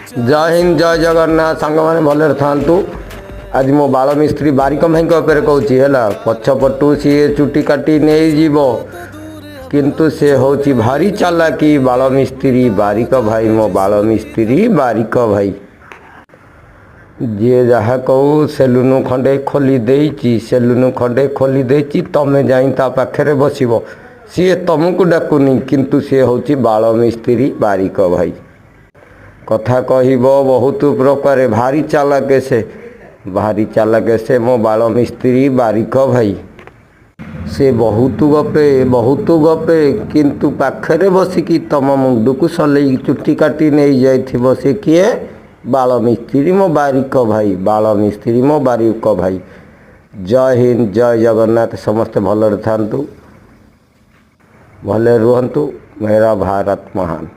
जय हिंद जय जगन्नाथ सांग मैंने भले था आज मो बाल मिस्त्री बारिक भाई कहूँ पछपटू सी चुटी काटी नहीं जीव किंतु से हूँ भारी चालाकी बाल मिस्त्री बारिक भाई मो बाल मिस्त्री बारिक भाई जी जहाँ कहू सेलुन खंडे खोली देची सेलुन खंडे खोली देची तमे जाई ता पाखे बस सी तुमको डाकुनी किंतु सी हूँ बाल मिस्त्री बारिक भाई कथा कह बहुत प्रकार भारी चालाक से मो बाल मिस्त्री बारिक भाई से बहुत गपे किंतु पाखरे बसिकी तम मुंड को सलई चुटी काटी नहीं जाइथिबो से किए बाल मिस्त्री मो बारिक भाई बाल मिस्त्री मो बारिक भाई। जय हिंद जय जगन्नाथ समस्ते भलरे थांतु भले रुहंतु मेरा भारत महान।